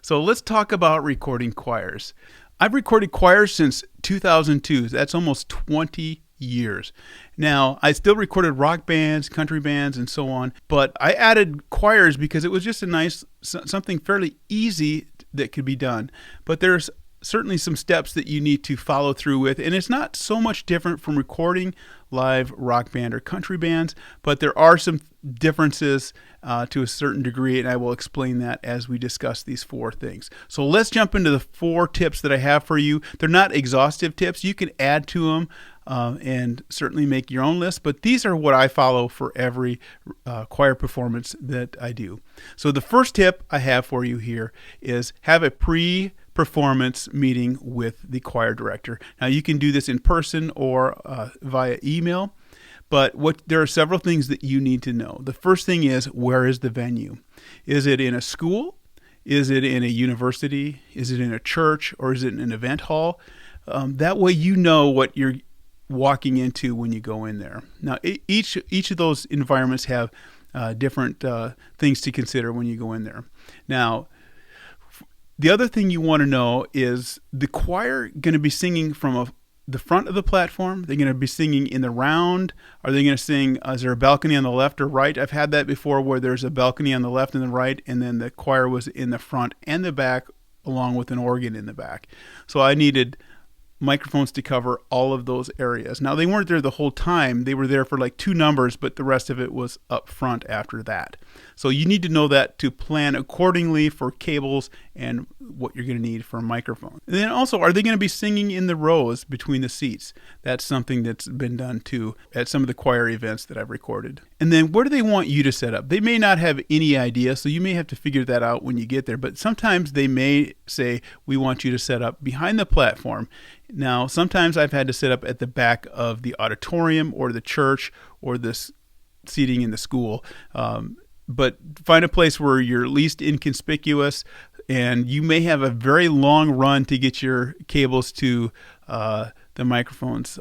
So let's talk about recording choirs. I've recorded choirs since 2002. That's almost 20 years. Now, I still recorded rock bands, country bands, and so on, but I added choirs because it was just a nice, something fairly easy that could be done. But there's certainly some steps that you need to follow through with, and it's not so much different from recording live rock band or country bands, but there are some differences to a certain degree, and I will explain that as we discuss these four things. So let's jump into the four tips that I have for you. They're not exhaustive tips. You can add to them and certainly make your own list, but these are what I follow for every choir performance that I do. So the first tip I have for you here is have a pre-performance meeting with the choir director. Now you can do this in person or via email, but there are several things that you need to know. The first thing is, where is the venue? Is it in a school? Is it in a university? Is it in a church? Or is it in an event hall? That way you know what you're walking into when you go in there. Now, each of those environments have different things to consider when you go in there. Now, the other thing you want to know is the choir going to be singing from the front of the platform? They're going to be singing in the round? Are they going to sing, is there a balcony on the left or right? I've had that before where there's a balcony on the left and the right, and then the choir was in the front and the back along with an organ in the back. So I needed microphones to cover all of those areas. Now, they weren't there the whole time. They were there for like 2 numbers, but the rest of it was up front after that. So you need to know that to plan accordingly for cables and what you're going to need for a microphone. And then also, are they going to be singing in the rows between the seats? That's something that's been done too at some of the choir events that I've recorded. And then where do they want you to set up? They may not have any idea, so you may have to figure that out when you get there. But sometimes they may say, we want you to set up behind the platform. Now, sometimes I've had to set up at the back of the auditorium or the church or this seating in the school. But find a place where you're least inconspicuous, and you may have a very long run to get your cables to the microphones.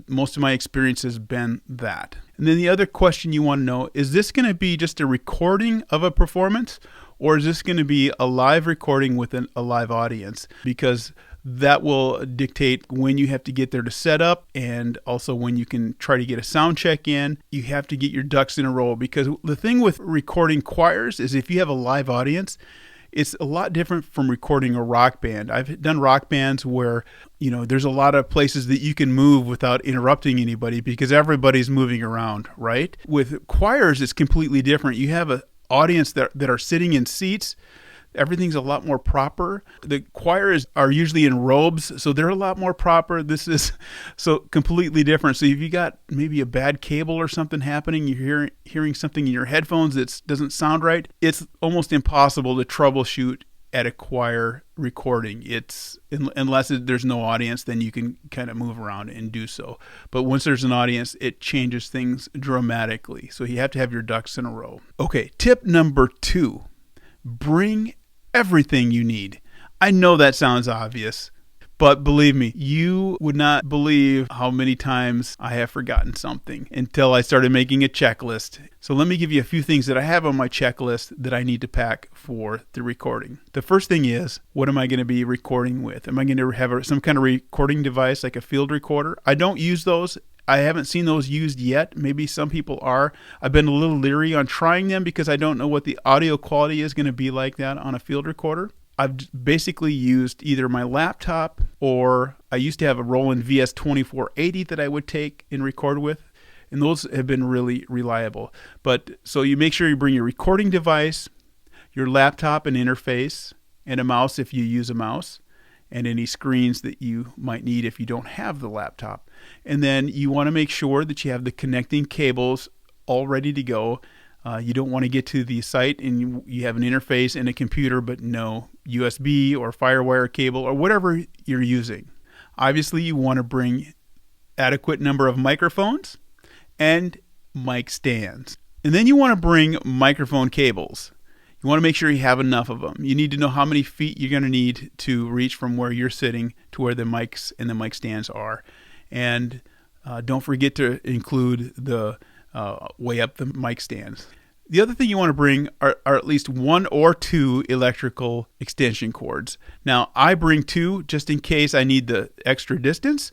Most of my experience has been that. And then the other question you want to know, is this going to be just a recording of a performance, or is this going to be a live recording with a live audience? Because that will dictate when you have to get there to set up, and also when you can try to get a sound check in. You have to get your ducks in a row, because the thing with recording choirs is if you have a live audience, it's a lot different from recording a rock band. I've done rock bands where, there's a lot of places that you can move without interrupting anybody because everybody's moving around, right? With choirs, it's completely different. You have an audience that are sitting in seats. Everything's a lot more proper. The choirs are usually in robes, so they're a lot more proper. This is so completely different. So if you got maybe a bad cable or something happening, you're hearing something in your headphones that doesn't sound right, it's almost impossible to troubleshoot at a choir recording. It's unless there's no audience, then you can kind of move around and do so. But once there's an audience, it changes things dramatically. So you have to have your ducks in a row. Okay, tip number 2, bring everything you need. I know that sounds obvious, but believe me, you would not believe how many times I have forgotten something until I started making a checklist. So let me give you a few things that I have on my checklist that I need to pack for the recording. The first thing is, what am I going to be recording with? Am I going to have some kind of recording device like a field recorder? I don't use those. I haven't seen those used yet. Maybe some people are. I've been a little leery on trying them because I don't know what the audio quality is going to be like that on a field recorder. I've basically used either my laptop, or I used to have a Roland VS2480 that I would take and record with, and those have been really reliable. But so you make sure you bring your recording device, your laptop and interface, and a mouse if you use a mouse, and any screens that you might need if you don't have the laptop. And then you want to make sure that you have the connecting cables all ready to go. You don't want to get to the site and you have an interface and a computer, but no USB or FireWire cable or whatever you're using. Obviously, you want to bring adequate number of microphones and mic stands. And then you want to bring microphone cables. You want to make sure you have enough of them. You need to know how many feet you're going to need to reach from where you're sitting to where the mics and the mic stands are. And don't forget to include the way up the mic stands. The other thing you want to bring are at least 1 or 2 electrical extension cords. Now, I bring 2 just in case I need the extra distance,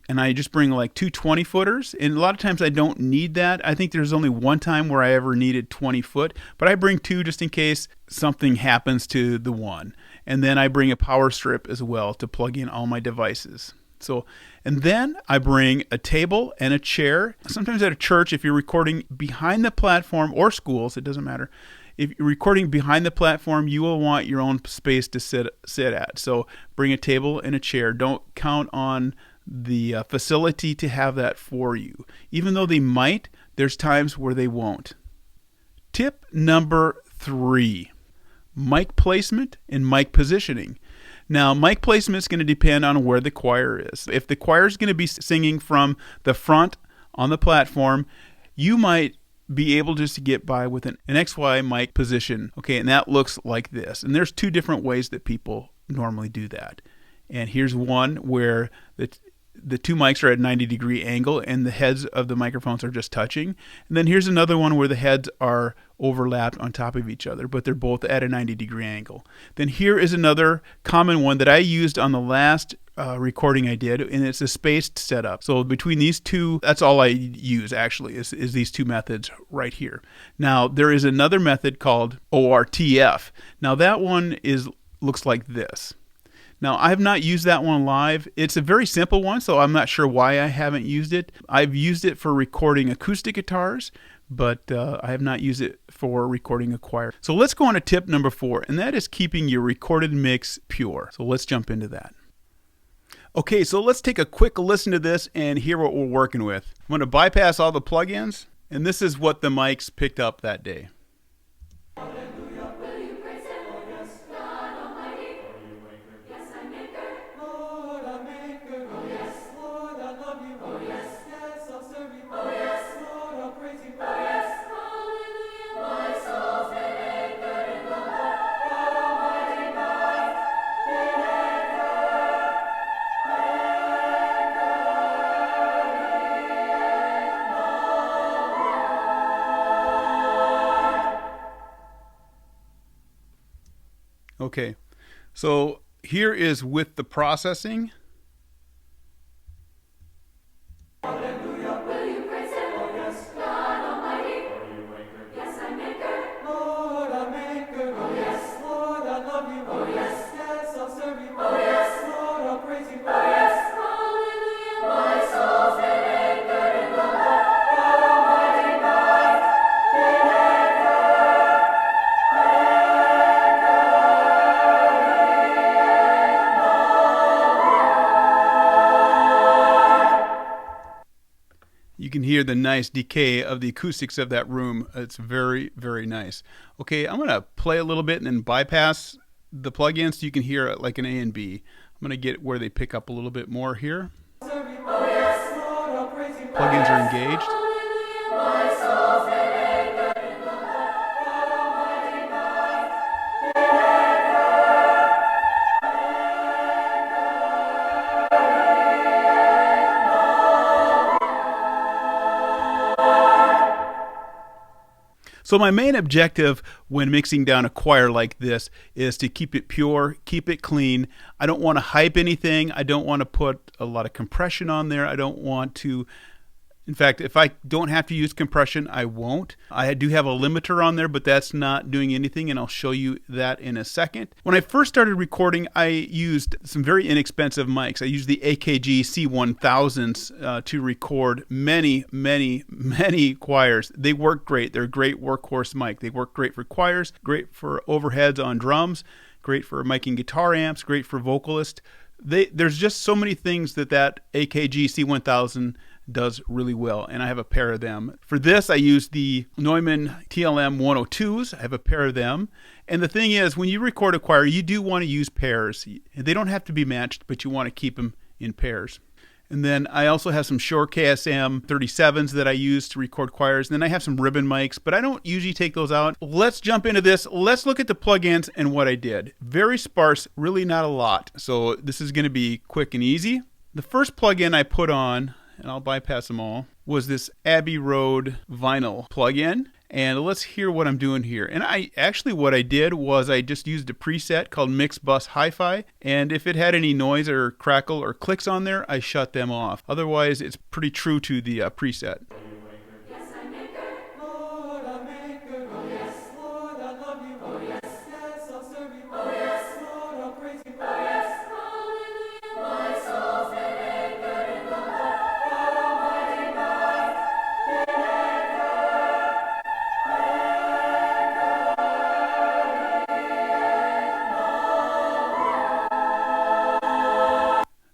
and I just bring like 2 20-footers. And a lot of times I don't need that. I think there's only one time where I ever needed 20 foot, but I bring 2 just in case something happens to the one. And then I bring a power strip as well to plug in all my devices. So, and then I bring a table and a chair. Sometimes at a church, if you're recording behind the platform, or schools, it doesn't matter. If you're recording behind the platform, you will want your own space to sit at. So bring a table and a chair. Don't count on the facility to have that for you. Even though they might, there's times where they won't. Tip number 3, mic placement and mic positioning. Now, mic placement is going to depend on where the choir is. If the choir is going to be singing from the front on the platform, you might be able just to get by with an XY mic position. Okay, and that looks like this. And there's 2 different ways that people normally do that. And here's one where the 2 mics are at 90-degree angle and the heads of the microphones are just touching. And then here's another one where the heads are overlapped on top of each other, but they're both at a 90-degree angle. Then here is another common one that I used on the last recording I did, and it's a spaced setup. So between these 2, that's all I use actually, is these 2 methods right here. Now, there is another method called ORTF. Now, that one looks like this. Now, I have not used that one live. It's a very simple one, so I'm not sure why I haven't used it. I've used it for recording acoustic guitars, but I have not used it for recording a choir. So let's go on to tip number 4, and that is keeping your recorded mix pure. So let's jump into that. Okay, so let's take a quick listen to this and hear what we're working with. I'm going to bypass all the plugins, and this is what the mics picked up that day. Okay, so here is with the processing. You can hear the nice decay of the acoustics of that room. It's very, very nice. Okay, I'm going to play a little bit and then bypass the plugins so you can hear like an A and B. I'm going to get where they pick up a little bit more here. Plugins are engaged. So my main objective when mixing down a choir like this is to keep it pure, keep it clean. I don't want to hype anything. I don't want to put a lot of compression on there. I don't want to, in fact, if I don't have to use compression, I won't. I do have a limiter on there, but that's not doing anything, and I'll show you that in a second. When I first started recording, I used some very inexpensive mics. I used the AKG C1000s to record many, many, many choirs. They work great. They're a great workhorse mic. They work great for choirs, great for overheads on drums, great for miking guitar amps, great for vocalists. There's just so many things that AKG C1000 does really well, and I have a pair of them. For this, I use the Neumann TLM 102s. I have a pair of them. And the thing is, when you record a choir, you do want to use pairs. They don't have to be matched, but you want to keep them in pairs. And then I also have some Shure KSM 37s that I use to record choirs. And then I have some ribbon mics, but I don't usually take those out. Let's jump into this. Let's look at the plugins and what I did. Very sparse, really not a lot. So this is going to be quick and easy. The first plugin I put on, and I'll bypass them all, was this Abbey Road vinyl plugin. And let's hear what I'm doing here. And what I did was I just used a preset called Mix Bus Hi-Fi, and if it had any noise or crackle or clicks on there, I shut them off. Otherwise, it's pretty true to the preset.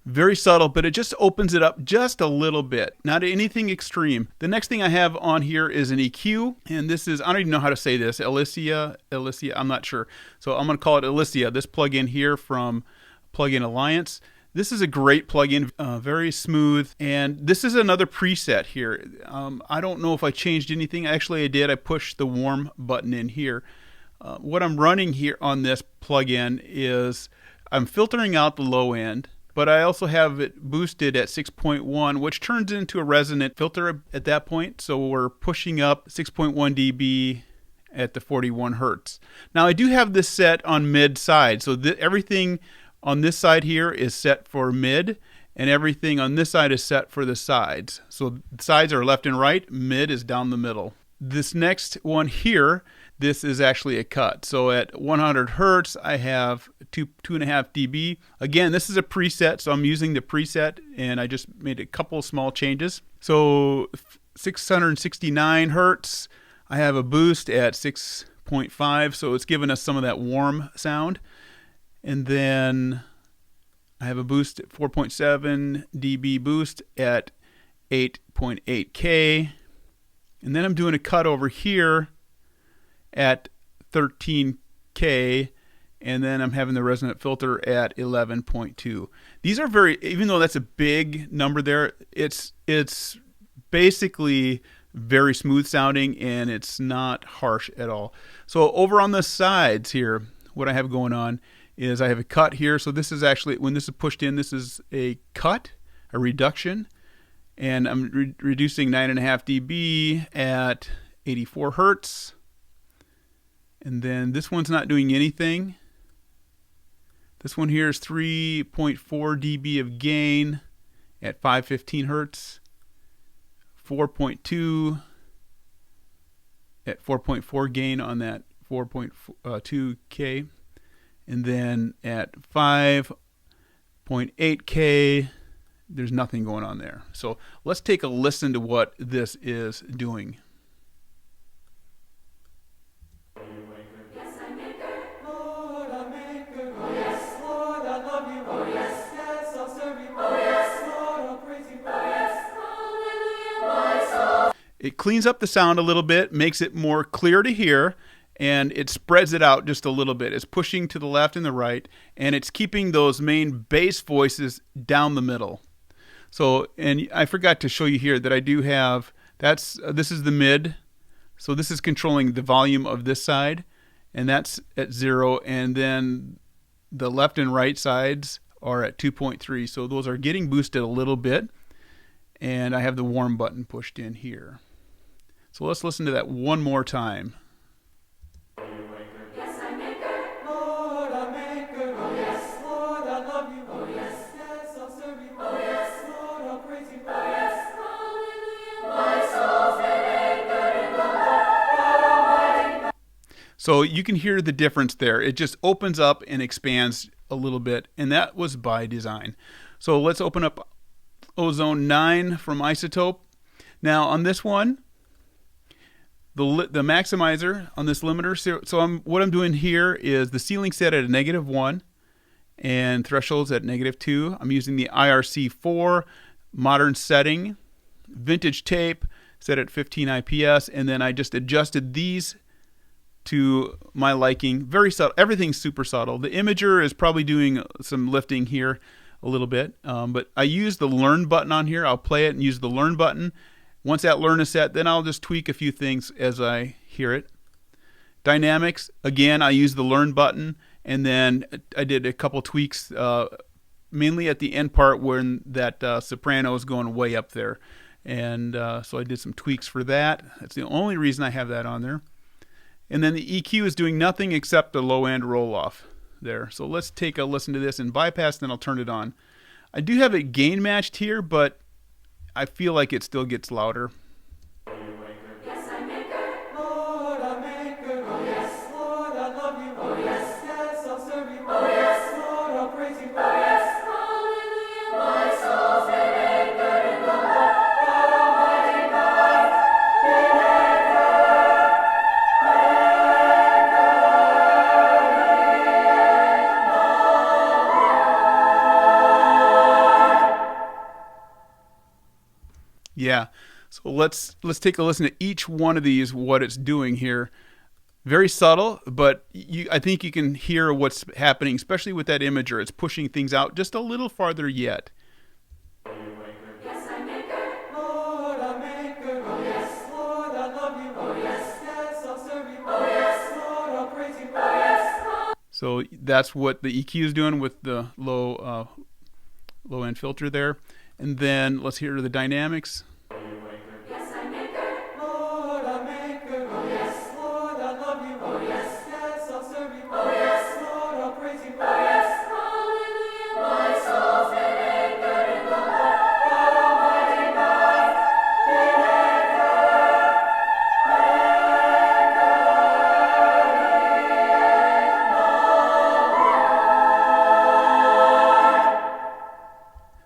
Very subtle, but it just opens it up just a little bit. Not anything extreme. The next thing I have on here is an EQ, and this is, I don't even know how to say this, Alyssia, I'm not sure. So I'm going to call it Alyssia, this plugin here from Plugin Alliance. This is a great plugin, very smooth, and this is another preset here. I don't know if I changed anything. Actually, I did. I pushed the warm button in here. What I'm running here on this plugin is I'm filtering out the low end, but I also have it boosted at 6.1, which turns into a resonant filter at that point. So we're pushing up 6.1 dB at the 41 hertz. Now I do have this set on mid side, so everything on this side here is set for mid, and everything on this side is set for the sides. So the sides are left and right, mid is down the middle. This next one here, this is actually a cut. So at 100 hertz, I have 2.5 dB. Again, this is a preset, so I'm using the preset, and I just made a couple small changes. So 669 hertz, I have a boost at 6.5, so it's giving us some of that warm sound. And then I have a boost at 4.7 dB boost at 8.8K. And then I'm doing a cut over here at 13K, and then I'm having the resonant filter at 11.2. These are very, even though that's a big number there, it's basically very smooth sounding, and it's not harsh at all. So over on the sides here, what I have going on is I have a cut here. So this is actually, when this is pushed in, this is a cut, a reduction, and I'm reducing 9.5 dB at 84 hertz. And then this one's not doing anything. This one here is 3.4 dB of gain at 515 hertz. 4.2 at 4.4 gain on that 4.2K. And then at 5.8K, there's nothing going on there. So let's take a listen to what this is doing. It cleans up the sound a little bit, makes it more clear to hear, and it spreads it out just a little bit. It's pushing to the left and the right, and it's keeping those main bass voices down the middle. So, and I forgot to show you here that I do have, this is the mid, so this is controlling the volume of this side, and that's at 0, and then the left and right sides are at 2.3, so those are getting boosted a little bit, and I have the warm button pushed in here. So let's listen to that one more time. Yes, I make it. Lord, I make it. Oh, yes, Lord, I love you. Oh, yes, yes, I'll serve you. Oh, yes, Lord, I'll praise you. Oh, yes, hallelujah. My soul's been anchored in the Lord. So you can hear the difference there. It just opens up and expands a little bit, and that was by design. So let's open up Ozone 9 from Isotope. Now on this one, the maximizer on this limiter, so what I'm doing here is the ceiling set at a -1 and thresholds at -2. I'm using the IRC4 modern setting, vintage tape set at 15 IPS, and then I just adjusted these to my liking. Very subtle, everything's super subtle. The imager is probably doing some lifting here a little bit, but I use the learn button on here. I'll play it and use the learn button. Once that learn is set, then I'll just tweak a few things as I hear it. Dynamics, again, I use the learn button, and then I did a couple tweaks, mainly at the end part when that soprano is going way up there. And so I did some tweaks for that. That's the only reason I have that on there. And then the EQ is doing nothing except the low end roll off there. So let's take a listen to this and bypass, then I'll turn it on. I do have it gain matched here, but I feel like it still gets louder. Yes, I make it. Lord, I make it. Oh, yes, Lord, I love you. Oh, yes, yes, I'll serve you. Oh, yes, Lord, I'll praise you. Oh, yes, hallelujah. My soul's been anchored in the Lord. God Almighty, my Yeah. So let's take a listen to each one of these, what it's doing here. Very subtle, but I think you can hear what's happening, especially with that imager. It's pushing things out just a little farther yet. Yes, I make it. Lord, I make it. Oh, yes, Lord, I love you. Oh, yes, yes, I'll serve you. Oh, yes, Lord, I'll praise you. Oh, yes. So that's what the EQ is doing with the low end filter there. And then let's hear the dynamics. Yes, I make it. Lord, I make it. Oh, yes, Lord, I love you. Oh, yes, yes, I'll serve you. Oh, yes, Lord, I'll praise you. Oh, yes, hallelujah. My soul's been anchored in the Lord. God Almighty,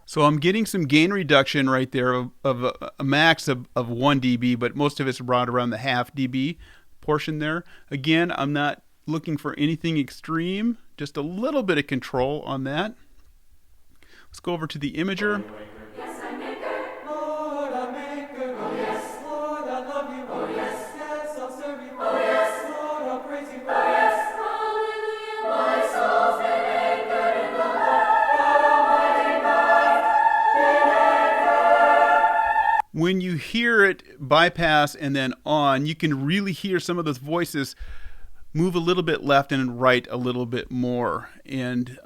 So I'm getting some gain reduction right there of a max of 1 dB, but most of it's brought around the half dB portion there. Again, I'm not looking for anything extreme, just a little bit of control on that. Let's go over to the imager. yes, I make it. Lord, I make it. Oh, yes, Lord, I love you. Oh, yes, yes, I'll serve you. Oh, yes, Lord, I'll praise you. Oh, yes, hallelujah. My soul's been anchored in the Lord. God Almighty, When you hear it bypass and then on, you can really hear some of those voices move a little bit left and right a little bit more. And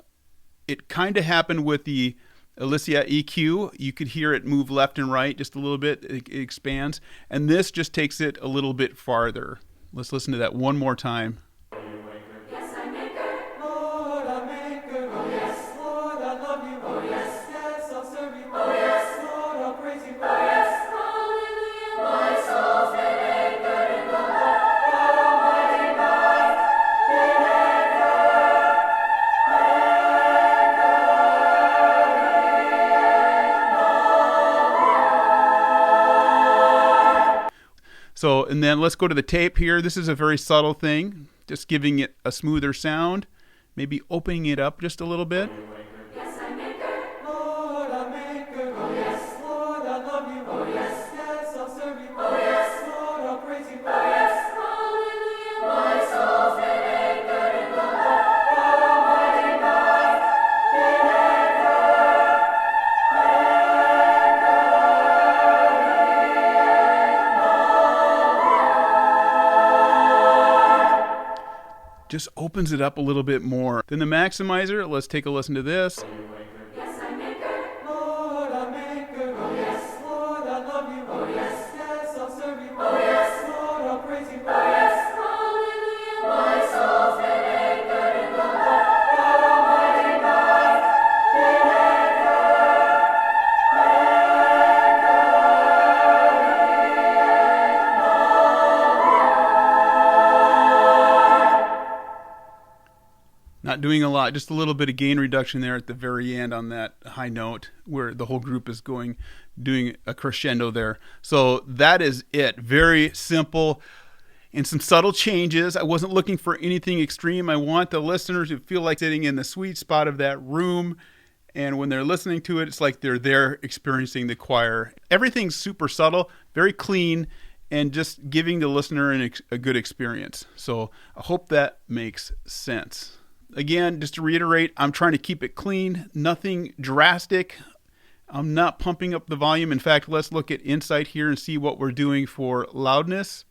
it kind of happened with the Alyssia EQ. You could hear it move left and right just a little bit. It expands. And this just takes it a little bit farther. Let's listen to that one more time. yes, I make it. Lord, I make it. Oh, yes, Lord, I love you. Oh, yes, yes, I'll serve you. Oh, yes, Lord, I'll praise you. Oh, yes, hallelujah. My soul's been anchored in the Lord. God Almighty, So, and then let's go to the tape here. This is a very subtle thing, just giving it a smoother sound, maybe opening it up just a little bit. yes, I make it. Lord, I make it. Oh, yes, Lord, I love you. Oh, yes, yes, I'll serve you. Oh, yes, Lord, I'll praise you. Oh, yes, hallelujah. My soul's been anchored in the Lord. God Almighty, Just opens it up a little bit more. Then the maximizer, let's take a listen to this. yes, I make it. Lord, I make it. Oh, yes, Lord, I love you. Oh, yes, yes, I'll serve you. Oh, yes, Lord, I'll praise you. Oh, yes, hallelujah. My soul's been anchored in the Lord. God Almighty, Not doing a lot, just a little bit of gain reduction there at the very end on that high note where the whole group is doing a crescendo there. So that is it. Very simple and some subtle changes. I wasn't looking for anything extreme. I want the listeners to feel like sitting in the sweet spot of that room. And when they're listening to it, it's like they're there experiencing the choir. Everything's super subtle, very clean, and just giving the listener a good experience. So I hope that makes sense. Again, just to reiterate, I'm trying to keep it clean, nothing drastic. I'm not pumping up the volume. In fact, let's look at Insight here and see what we're doing for loudness.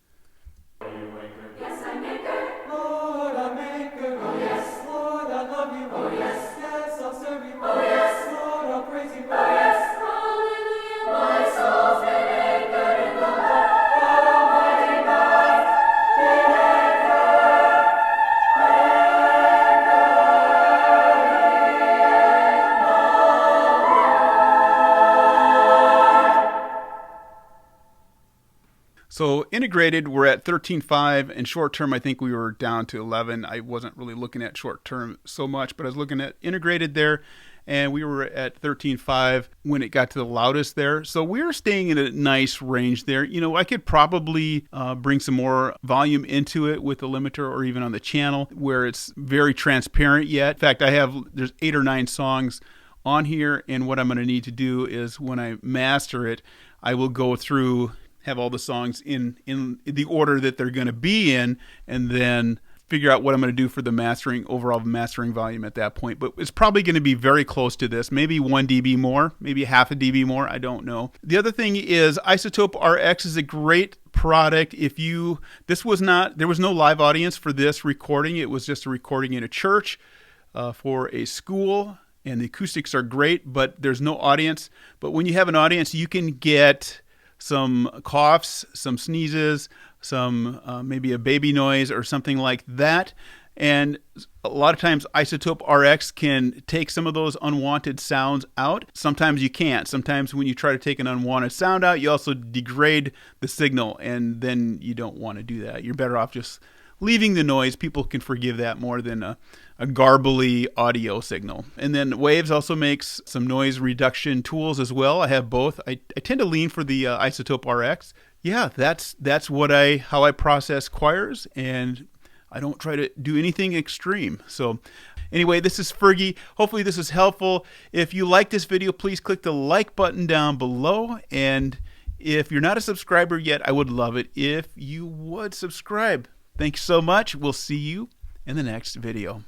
yes, I make it. Lord, I make it. Oh, yes, Lord, I love you. Oh, yes, yes, I'll serve you. Oh, yes, Lord, I'll praise you. Oh, yes, hallelujah. My soul's been So integrated, we're at 13.5, and short term, I think we were down to 11. I wasn't really looking at short term so much, but I was looking at integrated there, and we were at 13.5 when it got to the loudest there. So we were staying in a nice range there. You know, I could probably bring some more volume into it with the limiter or even on the channel where it's very transparent yet. In fact, there's 8 or 9 songs on here, and what I'm going to need to do is when I master it, I will go through, have all the songs in the order that they're going to be in, and then figure out what I'm going to do for the overall mastering volume at that point. But it's probably going to be very close to this, maybe 1 dB more, maybe half a dB more, I don't know. The other thing is Isotope RX is a great product. There was no live audience for this recording. It was just a recording in a church for a school, and the acoustics are great, but there's no audience. But when you have an audience, you can get some coughs, some sneezes, some maybe a baby noise or something like that. And a lot of times Isotope RX can take some of those unwanted sounds out. Sometimes you can't. Sometimes when you try to take an unwanted sound out, you also degrade the signal, and then you don't want to do that. You're better off just leaving the noise. People can forgive that more than a garbly audio signal. And then Waves also makes some noise reduction tools as well. I have both. I tend to lean for the Isotope RX. Yeah, that's how I process choirs, and I don't try to do anything extreme. So anyway, this is Fergie. Hopefully this is helpful. If you like this video, please click the like button down below. And if you're not a subscriber yet, I would love it if you would subscribe. Thanks so much. We'll see you in the next video.